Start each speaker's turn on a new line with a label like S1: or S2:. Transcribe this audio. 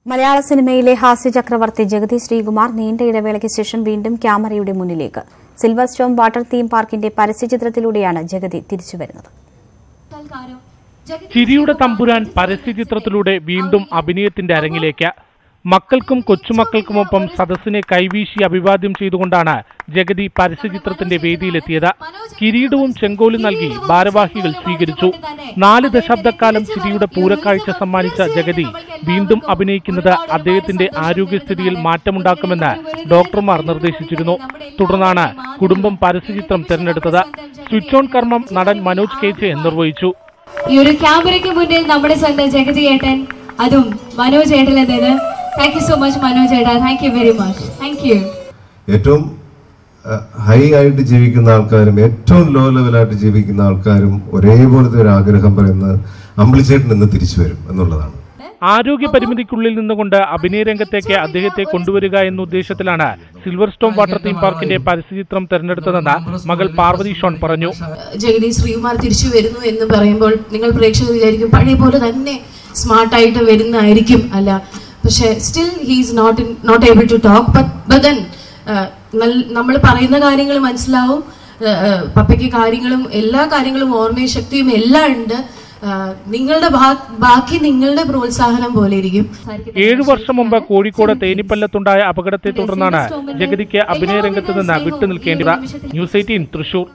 S1: മലയാള സിനിമയിലെ ഹാസ്യചക്രവർത്തി ജഗതി ശ്രീകുമാർ നീണ്ട ഇടവേളയ്ക്ക് ശേഷം വീണ്ടും ക്യാമറയുടെ മുന്നിലേക്ക്. സിൽവർ സ്റ്റോം വാട്ടർ തീം പാർക്കിന്റെ പരസ്യചിത്രത്തിലൂടെയാണ് ജഗതി തിരിച്ചുവരുന്നത്.
S2: ചിരിയുടെ തമ്പുരാൻ പരസ്യചിത്രത്തിലൂടെ വീണ്ടും അഭിനയത്തിന്റെ അരങ്ങിലേക്ക്. മക്കൾക്കും കൊച്ചുമക്കൾക്കുമൊപ്പം സദസ്സിനെ കൈവീശി അഭിവാദ്യം ചെയ്തുകൊണ്ടാണ് ജഗതി പരസ്യചിത്രത്തിന്റെ വേദിയിലെത്തിയത്. കിരീടവും ചെങ്കോലും നൽകി ഭാരവാഹികൾ സ്വീകരിച്ചു. 4 ദശാബ്ദക്കാലം ചിരിയുടെ പൂരക്കാഴ്ച സമ്മാനിച്ച ജഗതി വീണ്ടും അഭിനയിക്കുന്നത് അദ്ദേഹത്തിന്റെ ആരോഗ്യസ്ഥിതിയിൽ മാറ്റമുണ്ടാക്കുമെന്ന് ഡോക്ടർമാർ നിർദ്ദേശിച്ചിരുന്നു. തുടർന്നാണ് കുടുംബം പരസ്യചിത്രം തെരഞ്ഞെടുത്തത്. സ്വിച്ച് ഓൺ കർമ്മം നടൻ മനോജ് കേച്ചെ നിർവഹിച്ചു.
S3: ഈ ഒരു ക്യാമറയ്ക്ക് മുന്നിൽ നമ്മുടെ സ്വന്തം ജഗതി ഏട്ടൻ, അതും മനോജ് ഏട്ടനെന്നത്. Thank you so much Manoj ഏട്ടാ, thank you very much. Thank you.
S4: ഏറ്റവും ഹൈ ആയിട്ട് ജീവിക്കുന്ന ആൾക്കാരും ഏറ്റവും ലോ ലെവലായിട്ട് ജീവിക്കുന്ന ആൾക്കാരും ഒരേപോലത്തെ ഒരു ആഗ്രഹം പറയുന്നത് അമ്പിളിച്ചേട്ടൻ ഇന്ന് തിരിച്ചു വരും എന്നുള്ളതാണ്.
S2: ആരോഗ്യ പരിമിതിക്കുള്ളിൽ നിന്നുകൊണ്ട് അഭിനയ രംഗത്തേക്ക് അദ്ദേഹത്തെ കൊണ്ടുവരിക എന്ന ഉദ്ദേശത്തിലാണ് സിൽവർ സ്റ്റോം വാട്ടർ തീം പാർക്കിന്റെ പരസ്യചിത്രം തെരഞ്ഞെടുത്തതെന്ന് മകൾ പാർവതി ഷോൺ പറഞ്ഞു.
S5: ജഗതി ശ്രീകുമാർ തിരിച്ചു വരുന്നു എന്ന് പറയുമ്പോൾ നിങ്ങൾ പ്രേക്ഷകർ വിചാരിക്കും പഴയ പോലെ തന്നെ സ്മാർട്ടായിട്ട് വരുന്നതായിരിക്കും. അല്ല, പക്ഷെ still he's not able to talk. But then നമ്മൾ പറയുന്ന കാര്യങ്ങൾ മനസ്സിലാവും. പപ്പയ്ക്ക് കാര്യങ്ങളും എല്ലാ കാര്യങ്ങളും ഓർമ്മയും ശക്തിയും എല്ലാം ഉണ്ട്. നിങ്ങളുടെ ബാക്കി നിങ്ങളുടെ പ്രോത്സാഹനം പോലെ ഇരിക്കും.
S2: 7 വർഷം മുമ്പ് കോഴിക്കോട് തേനിപ്പല്ലത്തുണ്ടായ അപകടത്തെ തുടർന്നാണ് ജഗതിക്ക് അഭിനയ രംഗത്ത് നിന്ന് വിട്ടുനിൽക്കേണ്ടത്. ന്യൂസ് 18 തൃശൂർ.